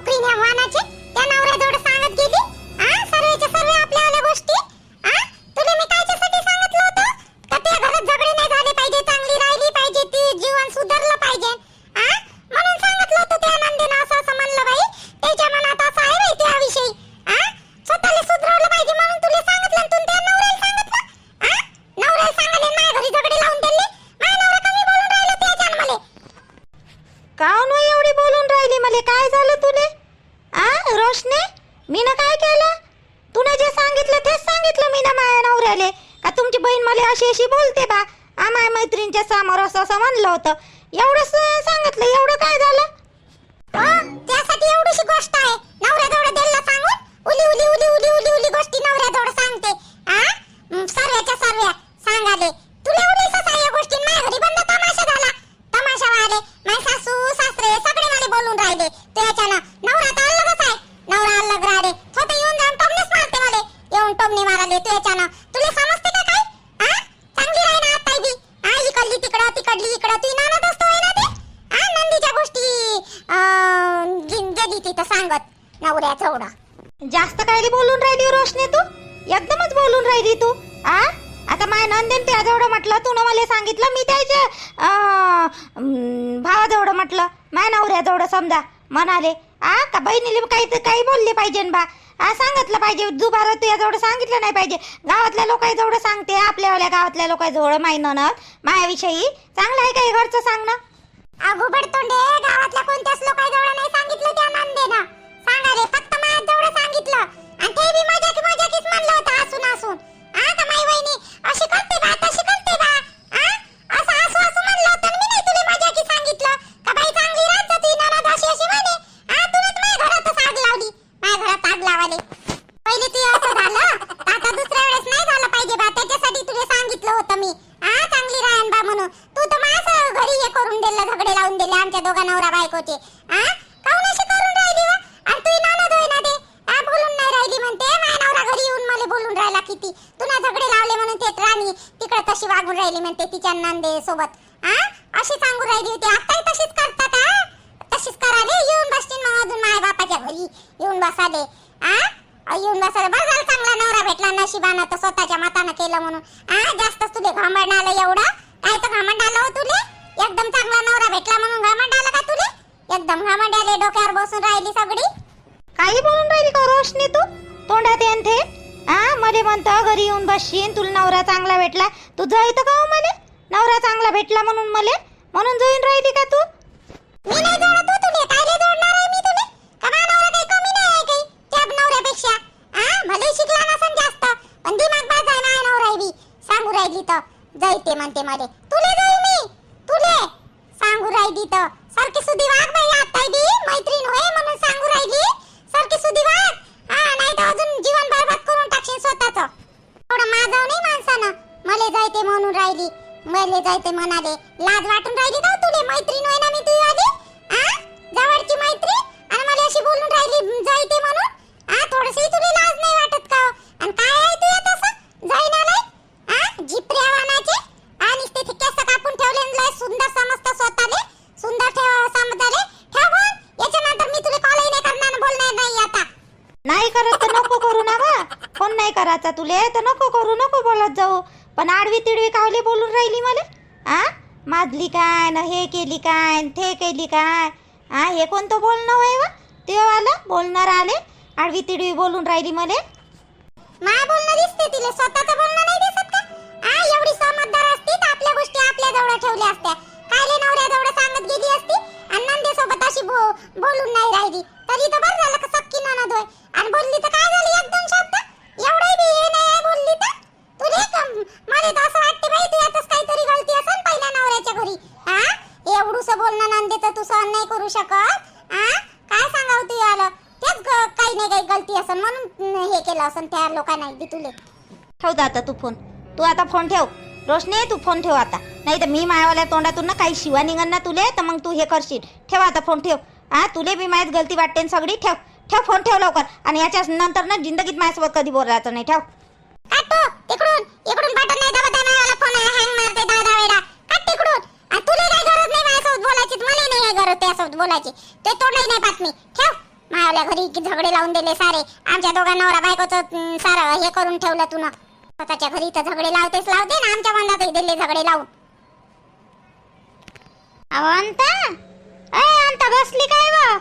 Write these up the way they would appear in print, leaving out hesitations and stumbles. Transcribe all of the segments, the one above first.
मैत्रिणी वानाचे त्या नवऱ्याजवळ सांगत गेली सर्वेच्या सर्व आपल्या गोष्टी तुला मी कायच्यासाठी सांगितलं होतं का त्या घरात झगडे नाही झाले पाहिजे, चांगली राहिली पाहिजे, ती जीवन सुधारलं पाहिजे म्हणून सांगितलं होतं. त्या नंदेनं असं असं म्हणलं बाई, त्याच्या मनात असं आहे बाई त्याविषयी स्वतःला सुधारलं पाहिजे म्हणून तुला सांगितलं. तू त्या नवऱ्याला सांगितलं नवऱ्याला सांगाले माझ्या घरी झगडे लावून दिले. माझा नवरा कमी बोलून राहिला त्याच्यान मले. काऊन एवढी बोलून राहिली मले? काय झालं तुले? रोशने, मीनं काय केलं? तुने जे सांगितलं तेच सांगितलं मीनं माझ्या नवऱ्याले का तुमची बहीण मला अशी अशी बोलते बा, माझ्या मैत्रिणीच्या समोर असं असं म्हणलं होतं. एवढंच सांगितलं. एवढं काय झालं? त्यासाठी एवढीशी गोष्ट आहे नवऱ्याजवळ दिलं सांगून उली उली उली उली उली उली गोष्टी नवऱ्याजवळ सांगते सर्वच्या सर्व सांगाले. तुला एवढी ससाय गोष्टी माझ्या घरी बंद तमाशा झाला. तमाशा वाले माझे सासू सासरे सगळे मला बोलून राहिले त्याच्यानं. नवरा तर अलगच आहे, नवरा अलग राहिले. स्वतः येऊन जाऊन टोमनेच मारते मला, येऊन टोमने माराले त्याच्यानं. तुला समजते का काय? चांगली राही ना आता बी. इकडली तिकडं तिकडली इकडं तू नाना दोस्त होय ना ते नंदीच्या गोष्टी गेली तिथं सांगत नवऱ्याजवळ. जास्त कायली बोलून राहिली रोशने तू? एकदमच बोलून राहिली तू. आता माय नंदेन त्याजवळ म्हटलं, तू मला सांगितलं, मी त्याच्या भावाजवळ म्हटलं, माय नवऱ्याजवळ समजा म्हणाले का बहिणीला काही बोलले पाहिजे बा, सांगितलं पाहिजे. दुबारा तुझ्याजवळ सांगितलं नाही पाहिजे. गावातल्या लोकांजवळ सांगते, आपल्यावाल्या गावातल्या लोकांजवळ माय ननद माझ्याविषयी चांगलं आहे काही घरचं सांगणं. अगोबड तोंडे गावातल्या कोणत्याच लोकांजवळ नाही सांगितलं त्या नंदेनं. सांगाले फक्त माझ्याजवळ सांगितलं आणि ते बी मजाकीच म्हणलं होतं हसून हसून. का माई वहिनी अशी करते बा तशी करते बा असं हसू हसू म्हणलं होतं. मी नाही तुला मजाकी सांगितलं का बाई चांगली राहत जाती ननद अशी अशी म्हणे. तुला माझ्या घरातच आग लावली, माझ्या घरात आग लावाले. पहिले ते असं झालं आता दुसऱ्या वेळेस नाही झालं पाहिजे बा, त्याच्यासाठी तुला सांगितलं होतं मी चांगली राहन बा म्हणून. तू तर माझं घरी हे करून दिलं, झगडे लावून दिले आमच्या दोघा नवरा बायकोचे. काऊन अशी करून राहिली वा? आणि तू ननद होय ना ते बोलून नाही राहिली म्हणते. माझा नवरा घरी येऊन मला बोलून राहिला किती तुला झगडे लावले म्हणून ते राणी तिकडे तशी वागून राहिली म्हणते तिच्या नंदे सोबत. अशी सांगून राहिली होती. आताही तशीच करतात. तशीच कराले. येऊन बसतील मग अजून माझ्या बापाच्या घरी येऊन बसाले. येऊन बसाले. बरं झालं चांगला नवरा भेटला नशिबानं, तर स्वतःच्या मतानं केलं म्हणून. जास्तच तुले घामंड आलं एवढं. काय तर घामंड आलं हो तुले? एकदम चांगला नवरा भेटला म्हणून घामंड आलं का तुले? एकदम घामंड आले, डोक्यावर बसून राहिली सगळी. काही बोलून राहिली का रोशनी तू? तोंडात येन ते मले म्हणतं घरी येऊन बसशीन, तुला नवरा चांगला भेटला. तू जायचं का मले? नवरा चांगला भेटला म्हणून मले म्हणून जाईन राहिली का तू? मी नाही जोडत तुले. कायले जोडणार आहे मी तुले? का माझा नवरा काही कमी नाही आहे काही त्या नवऱ्यापेक्षा? भले शिकला नसन जास्त पण दिमाग बाज आहे माझा नवरा बी. सांगू राहिली तर जायते म्हणते मले. तुले जाऊ मी तुले सांगू राहिली तर सारखी सुधी वाग बाई. आता बी मैत्रीण होय म्हणून सांगू राहिली सारखी सुधी वाग. नाही तर अजून जीवन बरबाद करून टाकशील स्वतःचं. एवढं माझं नाही माणसानं मले जायते म्हणून राहिली. मले जायते म्हणाले. लाज वाटून राहिली का तुले? मैत्रीण होय ना मी तुझी आधी जवळची मैत्रीण आणि मला अशी बोलून राहिली जायते म्हणून. थोडीशी तुला लाज नाही वाटत का? आणि काय आहे तू तसं जाईना नाही जिपऱ्या वानाचे आणि ते केस कापून ठेवले लय सुंदर समजतं स्वतःले. सुंदर समजाले ठेव फोन. याच्यानंतर मी तुला कॉलही नाही करणार आणि बोलणार नाही आता. नाही करत तर नको करू ना बा. फोन नाही करायचा तुले तर नको करू, नको बोलत जाऊ. पण आडवी तिडवी कावली बोलून राहिली मला. माजली काय ना हे केली काय ते केली काय? हे कोणतं बोलणं होय वा? ते आलं बोलणार आले आडवी तिडवी बोलून राहिली मले. माय बोलणं दिसते तिला, स्वतःचं बोलणं नाही दिसत का? एवढी समजदार असती तर आपल्या गोष्टी आपल्या जवळ ठेवल्या असत्या. कायले नवऱ्याजवळ सांगत गेली असती आणि नंदेसोबत अशी बोलून नाही राहिली. तरी तर बरं झालं का सक्की ननद होय. आणि बोलली तर काय झाली एक दोन शब्द? एवढंही बी हे नाही बोलली तर तुले मला तर असं वाटते बाई तू यातच काहीतरी गलती असेल पहिल्या नवऱ्याच्या घरी. एवढूसं बोलणं नंदेचं तू सहन नाही करू शकत. काय सांगाव तू आलं तेच काही नाही काही गलती असेल म्हणून हे केलं असेल त्या लोकांना बी तुले. ठेव दा आता तू फोन. तू आता फोन ठेव रोशने, तू फोन ठेव आता. नाही तर मी मायावाल्या तोंडातून ना काही शिवा निघन ना तुले तर मग तू हे करशील. ठेव आता फोन ठेव. तुले बी माझ्यात गलती वाटते सगळी. ठेव ठेव फोन ठेव लवकर. आणि याच्या नंतर ना जिंदगीत माझ्यासोबत कधी बोलायचं नाही. ठेव. काटो तिकडून इकडून बटन नाही दाबत आहे मला फोन हँग मारते दादा वेडा. काट तिकडून. तुला काही गरज नाही माझ्यासोबत बोलायची, मला नाही गरज त्यासोबत बोलायची. ते तोंडही नाही पाहत मी. ठेव. मायावल्या घरी की झगडे लावून दिले सारे. आमच्या दोघा नवरा बायकोचं सारं हे करून ठेवलं तू ना. स्वतःच्या घरी तर झगडे लावतेच लावते ना, आमच्या मनातही दिले झगडे लावून. अहो अंता, अंता बसली काय वा?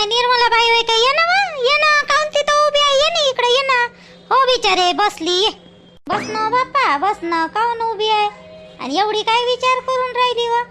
निर्मला बाई होय काय? ये ना वा, ये ना. काऊन तिथं उभी आहे? ये ना इकडे, ये ना. हो बिचारे बसली. ये बस ना बाप्पा, बस ना. काऊन उभी आहे आणि एवढी काय विचार करून राहिली वा?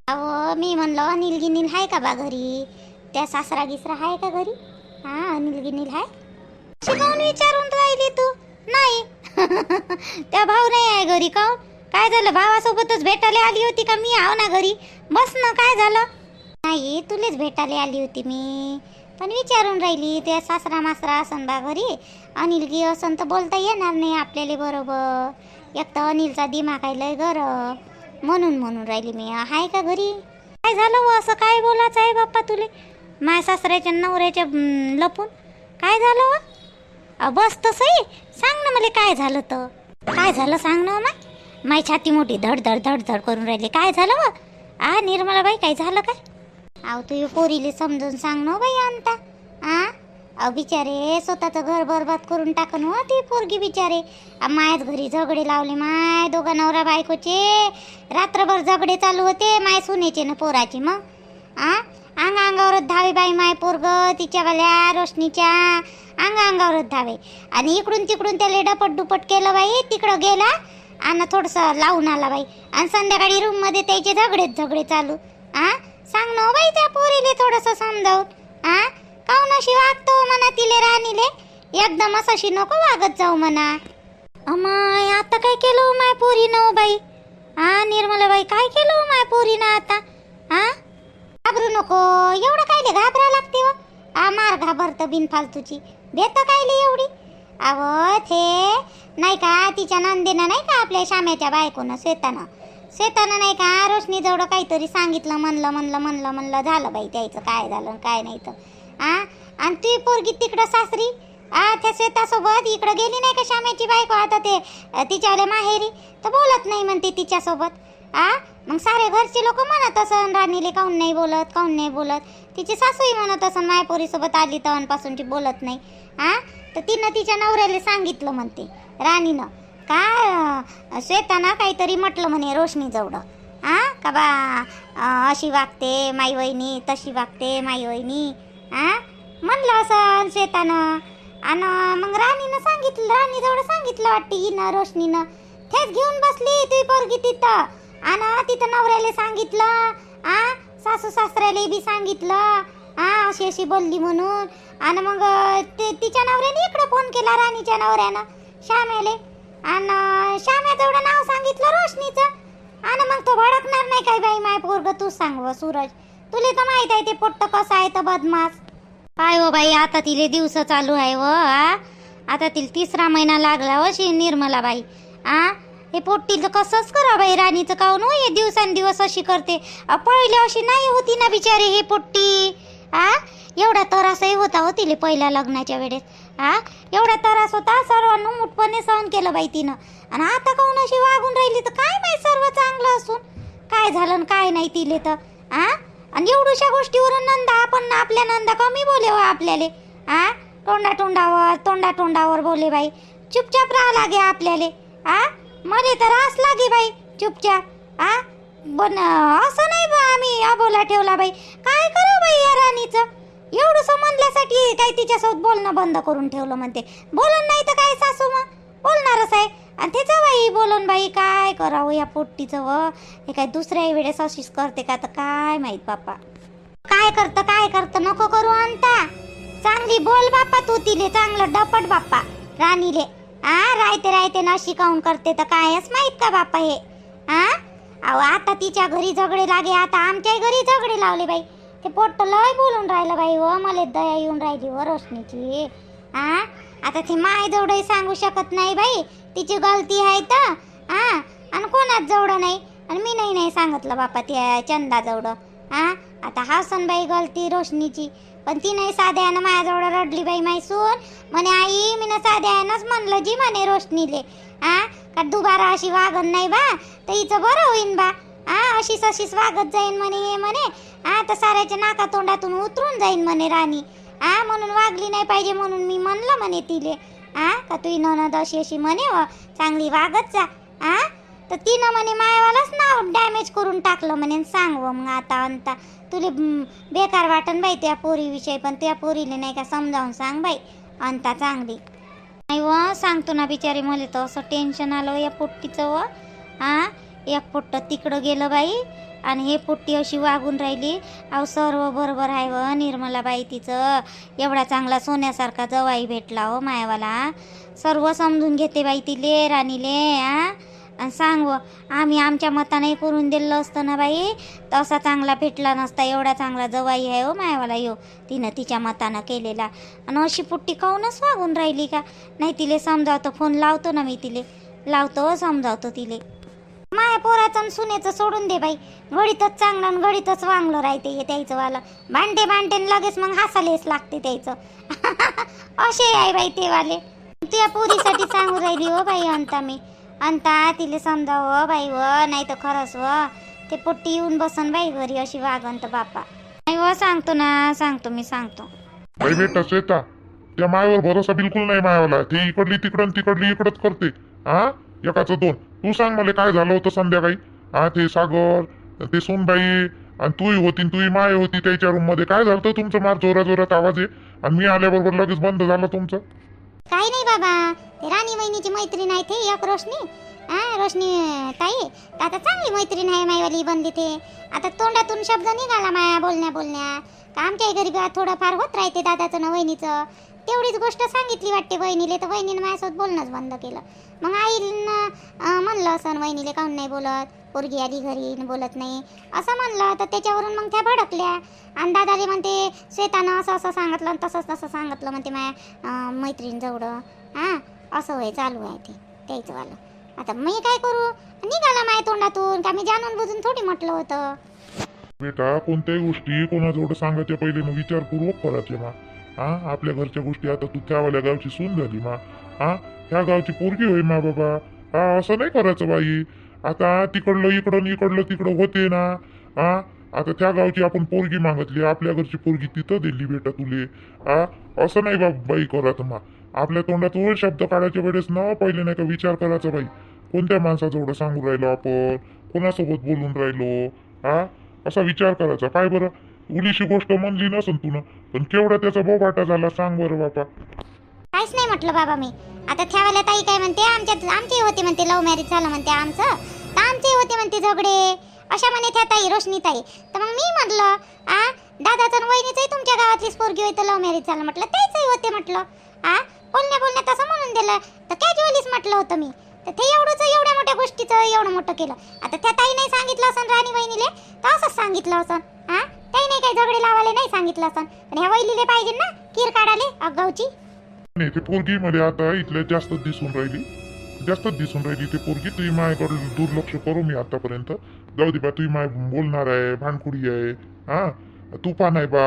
अहो मी म्हणलं अनिल गिनील हाय का बा घरी? त्या सासरा गिसरा हाय का घरी? हा अनिल गिनील हाय? शिकवून विचारून राहिली तू? नाही. त्या भाऊ नाही आहे घरी. काऊन? काय झालं? भावासोबतच भेटायला आली होती का? मी आहो ना घरी. बस ना. काय झालं? नाही तुलेच भेटायला आली होती मी, पण विचारून राहिली. त्या सासरा मासरा असन बा घरी, अनिल गी असन तर बोलता येणार नाही आपल्याला बरोबर. एक तर अनिलचा दिमाग आहे लय गरम, म्हणून राहिली मी. हाय का घरी? काय झालं व असं काय बोलायचं आहे बाप्पा तुले? माय सासऱ्याच्या नवऱ्याच्या लपून काय झालं व? बस तर सही सांग ना मला काय झालं तर. काय झालं सांग ना माय छाती मोठी धड धड धड धड करून राहिली. काय झालं व? निर्मला बाई काय झालं काय? अहो तू पोरीले समजून सांग ना बाई अंता. अहो बिचारे स्वतःचं घर बरबाद करून टाकन हो ती पोरगी बिचारे. मायाच घरी झगडे लावले माय दोघा नवरा बायकोचे. रात्रभर झगडे चालू होते माय सुनेचे ना पोराचे. मग अंगावरच धावे बाई माय पोरग तिच्यावाल्या रोशनीच्या अंगावरच धावे. आणि इकडून तिकडून त्याला डपट दुपट केलं बाई. तिकडं गेला आणि थोडंसं लावून आला बाई. आणि संध्याकाळी रूम मध्ये त्याचे झगडे चालू. सांग ना बाई त्या पोरीले थोडंसं समजावून. काऊन अशी वागतो म्हणा तिले राणीले? एकदमच अशी नको वागत जाऊ म्हणा. अमाय आता काय केलं माय पोरीनं बाई? निर्मला बाई काय केलं माय पोरीनं आता? घाबरू नको. एवढं कायले घाबरा लागते व? मार घाबरत बिनफालतूची. भेट कायले एवढी? अव थे नाही का तिच्या नंदेनं नाही का आपल्या शाम्याच्या बायकोनं श्वेतानं नाही का रोशनी जवळ काहीतरी सांगितलं. म्हणलं झालं बाई त्याचं. काय झालं काय नाही तर. आणि ती पोरगी तिकडं सासरी त्या श्वेतासोबत इकडं गेली नाही का शाम्याची बायको आता ते तिच्यावाल्या माहेरी, तर बोलत नाही म्हणते तिच्यासोबत. मग सारे घरचे लोक म्हणत असन राणीले काऊन नाही बोलत. तिची सासूही म्हणत असन मायपोरीसोबत आली तवांपासूनची बोलत नाही. तर तिनं तिच्या नवऱ्याला सांगितलं म्हणते राणीनं का श्वेताना काहीतरी म्हटलं म्हणे रोशनी जवळ. का बा अशी वागते माई वहिनी, तशी वागते माई वहिनी. म्हणलं असं श्वेतानं. आणि मग राणीनं सांगितलं, राणीजवळ सांगितलं वाटते हिनं रोशनीनं. तेच घेऊन बसली ती पोरगी तिथं. आणि तिथं नवऱ्याला सांगितलं, सासू सासऱ्याला बी सांगितलं अशी बोलली म्हणून. आणि मग तिच्या नवऱ्याने इकडं फोन केला राणीच्या नवऱ्यानं श्यामेले. आणि श्याम्याजवळ नाव सांगितलं रोशनीचं. आणि मग तो भडकणार नाही काय बाई माय पोरग? तू सांग व सूरज, तुला तर माहित आहे ते पोट्ट कसं आहे तर बदमाश. काय हो बाई आता तिले दिवस चालू आहे व. आता तिला 3रा महिना लागला व निर्मला बाई. हे पोट्टीचं कसंच करा बाई राणीचं. काऊन हो हे दिवसांदिवस अशी करते? पहिले अशी नाही होती ना बिचारी हे पोट्टी. एवढा त्रासही होता हो तिले पहिल्या लग्नाच्या वेळेस. एवढा त्रास होता, सर्वांना मुठपणे सहन केलं बाई तिनं. आणि आता काऊन अशी वागून राहिली तर काय माहित? सर्व चांगलं असून काय झालं काय नाही तिले तर. आणि एवढ्याशा गोष्टीवरून नंदा आपण आपल्या नंदा कमी बोले हो आपल्याला. तोंडावर बोले बाई. चुपचाप राहा लागे आपल्याला. मला तर रास लागे बाई चुपचाप. पण असं नाही बा आम्ही अबोला ठेवला बाई. काय करू बाई या राणीचं? एवढंसं म्हणल्यासाठी काय तिच्यासोबत बोलणं बंद करून ठेवलं म्हणते. बोलून नाही तर काय सासू मग बोलणारच आहे. आणि त्याचं बाई बोलून बाई काय करावं या पोट्टीचं व. हे काय दुसऱ्या वेळेस अशीच करते का तर काय माहित बाप्पा. काय करतं नको करू अंता. चांगली बोल बाप्पा तू तिले, चांगलं डपट बाप्पा राणीले. राहते ना शिकावून करते तर कायच माहित का बाप्पा हे. अहो आता तिच्या घरी झगडे लागे, आता आमच्या घरी झगडे लावले बाई. ते पोट्ट लय बोलून राहिलं बाई व. मला दया येऊन राहिली व रोशनीची. आता ती माय जवळही सांगू शकत नाही बाई, तिची गलती आहे तर. आणि कोणाच जवळ नाही. आणि मी नाही सांगितलं बापा त्या चंदा जवळ. आता हासन बाई गलती रोशनीची. पण ती नाही साध्यानं माझ्याजवळ रडली बाई माई सून. म्हणे आई मी ना साध्यानंच म्हणलं जी म्हणे रोशनीले का दुबारा अशी वागण नाही बा तर हिचं बरं होईन बा. अशीच वागत जाईन म्हणे हे म्हणे. तर साऱ्याच्या नाका तोंडातून उतरून जाईन म्हणे राणी. म्हणून वागली नाही पाहिजे म्हणून मी म्हणलं म्हणे तिले का तुही ननद अशी अशी म्हणे चांगली वागत जा तर तिनं म्हणे मायवालाच नाव डॅमेज करून टाकलं म्हणे सांग मग आता अंता तुले बेकार वाटन बाई त्या पोरीविषयी पण त्या पोरीले नाही का समजावून सांग बाई अंता चांगली नाही सांगतो ना बिचारी मला तर असं टेन्शन आलं या पोट्टीचं एक पोट्ट तिकडं गेलं बाई आणि हे पोट्टी अशी वागून राहिली अहो सर्व बरोबर आहे निर्मलाबाई तिचं एवढा चांगला सोन्यासारखा जवाई भेटला हो मायावाला सर्व समजून घेते बाई तिले राणीले आणि सांग आम्ही आमच्या मताने करून दिलं असतं ना बाई तर असा चांगला भेटला नसता एवढा चांगला जवाई आहे हो मायावाला तिनं तिच्या मतानं केलेला आणि अशी पुट्टी खाऊनच वागून राहिली का नाही तिले समजावतो फोन लावतो ना मी तिले लावतो समजावतो तिले माया पोराचं सुनेचं सोडून दे बाई घडीतच चांगलं आणि घडीतच वांगलं राहते त्याचं वाला भांडे लगेच मग हसालेच लागते त्याचं असे आहे बाई ते वाले त्या पोरीसाठी सांगू राहिली हो बाई अंता तिले समजाव बाई नाही तर खरंच ते पोट्टी येऊन बसन बाई घरी अशी वागंत बापा नाही सांगतो ना सांगतो मी सांगतो बाई बेटा श्वेता त्या मायावर भरोसा बिलकुल नाही मायावाला ते इकडली तिकडं तिकडली इकडच करते एकाचं दोन तू सांग मला काय झालं होतं संध्याकाळी ते सागर ते सोनबाई आणि तूही होती तूही माय होती त्याच्या रूम मध्ये काय झालं तुमचं मार जोरात आवाज आहे आणि मी आल्याबरोबर लगेच बंद झालं तुमचं काही नाही बाबा ते राणी वहिनीची मैत्रीण आहे ते एक रोशनी ताई आता चांगली मैत्रीण आहे माईवाली बनली ते आता तोंडातून शब्द निघाला माया बोलण्या का आमच्या घरी थोडंफार होत राहते दादाचं ना वहिनीचं तेवढीच गोष्ट सांगितली वाटते वहिनीले तर वहिनीने माझ्यासोबत बोलणंच बंद केलं मग आईनं म्हणलं असं वहिनीले काहून नाही बोलत पोरगी आली घरी बोलत नाही असं म्हणलं तर त्याच्यावरून मग त्या भडकल्या आणि दादाले म्हणते श्वेतानं असं सांगितलं तसं सांगितलं म्हणते माझ्या मैत्रीण जवळं असं होय चालू आहे ते त्याचं वालं आता मी काय करू निघाला माझ्या तोंडातून का मी जाणून बुजून थोडी म्हटलं होतं बेटा कोणत्याही गोष्टी कोणाजवळ सांगायच्या पहिले विचारपूर्वक करायचे आपल्या घरच्या गोष्टी आता तू त्यावाल्या गावची सून झाली ह्या गावची पोरगी होय बाबा असं नाही करायचं बाई आता तिकडलं इकडं तिकडं होते ना आता त्या गावची आपण पोरगी मागितली आपल्या घरची पोरगी तिथं दिली बेटा तुले असं नाही बाई करायचं आपल्या तोंडात वर शब्द काढायच्या वेळेस ना पहिले नाही का विचार करायचा बाई कोणत्या माणसाजवळ सांगू राहिलो आपण कोणासोबत बोलून राहिलो असा विचार करायचा काय बरं उलीशी गोष्ट म्हणली नसन तू पण केवढा त्याचा बोबाटा झाला सांग बरं बापा काहीच नाही म्हटलं बाबा मी आता ठेवायला ताई काय म्हणते आमचे होते म्हणते लव्ह मॅरेज झालं म्हणते आमचं तर आमचे होते म्हणते झगडे अशा म्हणे त्या ताई रोशनी ताई तर मग मी म्हटलं दादाचं वहिनीचंही तुमच्या गावातलीच पोरगी होती लव्ह मॅरेज झालं म्हटलं तेच होते म्हटलं बोलण्या तसं म्हणून दिलं तर कॅज्युअलीच म्हटलं होतं मी तर ते एवढ्या मोठ्या गोष्टीचं एवढं मोठं केलं आता त्या ताई नाही सांगितलं असं राणी वहिनीले तर असंच सांगितलं असं ताई नाही काही झगडे लावाले नाही सांगितलं असं पण ह्या वहिनीले पाहिजे ना कीर काढाले अगावची नाही ते पोरगी मध्ये आता इथल्या जास्तच दिसून राहिली ते पोरगी तुझी मायाकडे दुर्लक्ष करू मी आतापर्यंत जाऊ दे बा तुझी माय बोलणार आहे भांडकुडी आहे तुफा नाही बा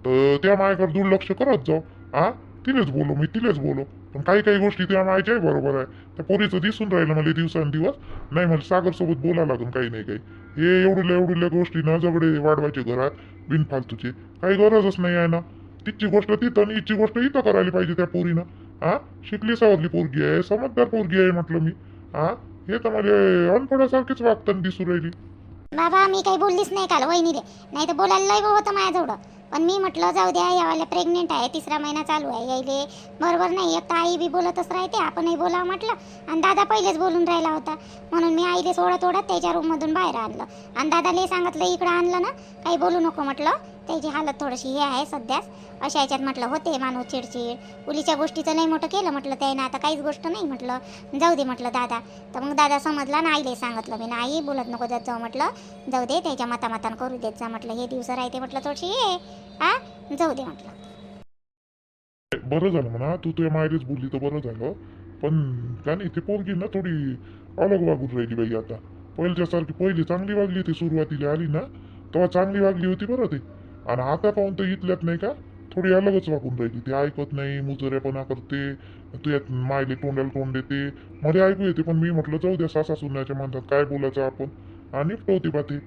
तर त्या मायाकडे दुर्लक्ष करत जाऊ तिलेच बोलो पण काही गोष्टी त्या मायच्या बरोबर आहे त्या पोरीचं दिसून राहिलं मला दिवसांदिवस नाही मला सागर सोबत बोलायला लागून काही नाही काही हे एवढ्या गोष्टी ना जवळे वाढवायचे घरात बिनफालतूचे काही गरजच नाही आहे ना तिची गोष्ट तिथं आणि हिची गोष्ट इथं करायला पाहिजे त्या पोरीनं शिकली सावरली पोरगी आहे समजदार पोरगी आहे म्हटलं मी हे तर मला अनपडासारखीच वागताना दिसू राहिली बाबा मी काही बोललीच नाही काल वहिनीले नाही तर बोलायला लय होतं माझ्याजवळ पण मी म्हटलं जाऊ द्या यावाल्या प्रेग्नेंट आहे 3रा महिना चालू आहे यायले बरोबर नाही एक तर आई बी बोलतच राहते आपणही बोलावं म्हटलं आणि दादा पहिलेच बोलून राहिला होता म्हणून मी आईले सोडत त्याच्या रूममधून बाहेर आणलं आणि दादाले सांगितलं इकडं आणलं ना काही बोलू नको म्हटलं त्याची हालत थोडीशी हे आहे सध्याच अशा याच्यात म्हटलं होते माणूस चिडचिड उलीच्या गोष्टीचं लय मोठं केलं म्हटलं त्यानं आता काहीच गोष्ट नाही म्हटलं जाऊ दे म्हटलं दादा तर मग दादा समजला ना आईले सांगितलं मी नाही बोलत नको जात जाऊ म्हटलं जाऊ दे त्याच्या मतामतान करू देत जा म्हटलं हे दिवस राहते म्हटलं थोडीशी ये जाऊ दे म्हटलं बरं झालं म्हणा तू तुझ्या मायरेच बोलली तर बरं झालं पण का नाही ते पोरगी ना थोडी अलग वागून राहिली बाई आता पहिल्यासारखी पहिली चांगली वागली होती सुरुवातीला आली ना तेव्हा चांगली वागली होती बरं ते आणि आता पाहून तर इथल्यात नाही का थोडी अलगच वागून राहिली ते ऐकत नाही मुजऱ्यापणा करते तुझ्यात मायले तोंडाला तोंड देते मध्ये ऐकू येते पण मी म्हटलं जाऊ द्या सासा सुनाच्या म्हणतात काय बोलायचं आपण आणि निपटवते बा ते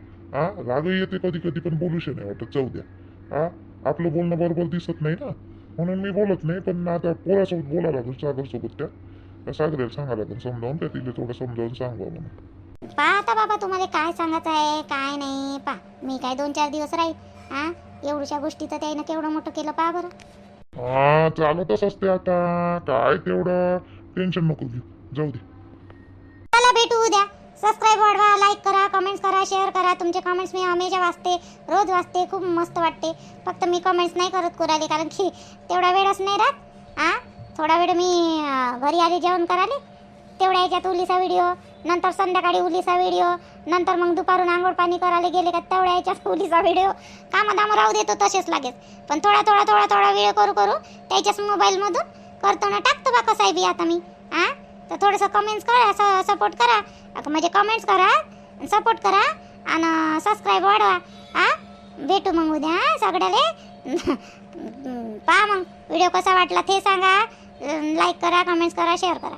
रागही येते कधी पण बोलूशी नाही वाटत जाऊ द्या आपलं बोलणं बरोबर दिसत नाही ना म्हणून मी बोलत नाही. पण आता पोरासोबत बोला लागेल, सागरसोबत त्या सागरेला सांगा लागेल समजावून, त्या तिला थोडं समजावून सांगा म्हणून. पहा आता बाबा तुम्हाला काय सांगायचं आहे काय नाही. पहा मी काय 2-4 दिवस राहील. हा एवढ्या गोष्टी तर त्यानं केवढं मोठं केलं पहा बरं. हा चालतच असते आता, काय तेवढं टेन्शन नको घेऊ, जाऊ दे. चला भेटू उद्या. सबस्क्राईब वाढवा, लाईक करा, कमेंट्स करा, शेअर करा. तुमचे कमेंट्स मी हमेशा वाचते, रोज वाचते, खूप मस्त वाटते. फक्त मी कमेंट्स नाही करत कोणाले, कारण की तेवढा वेळच नाही राहत. थोडा वेळ मी घरी आले जेवण कराले, तेवढ्या याच्यात उलीचा व्हिडिओ, नंतर संध्याकाळी उलीचा व्हिडिओ, नंतर मग दुपारून आंघोळ पाणी करायला गेले का तेवढ्या याच्यात उलीचा व्हिडिओ. कामादाम राहू देतो तसेच लागेल, पण थोडा वेळ करू त्याच्याच मोबाईलमधून करतो ना, टाकतो बा कसं आहे बी आता मी. तर थोडंसं कमेंट्स करा, सपोर्ट करा, म्हणजे कमेंट्स करा, सपोर्ट करा आणि सबस्क्राईब वाढवा. भेटू मग उद्या सगळ्याले. पहा मग व्हिडिओ कसा वाटला ते सांगा, लाईक करा, कमेंट्स करा, शेअर करा.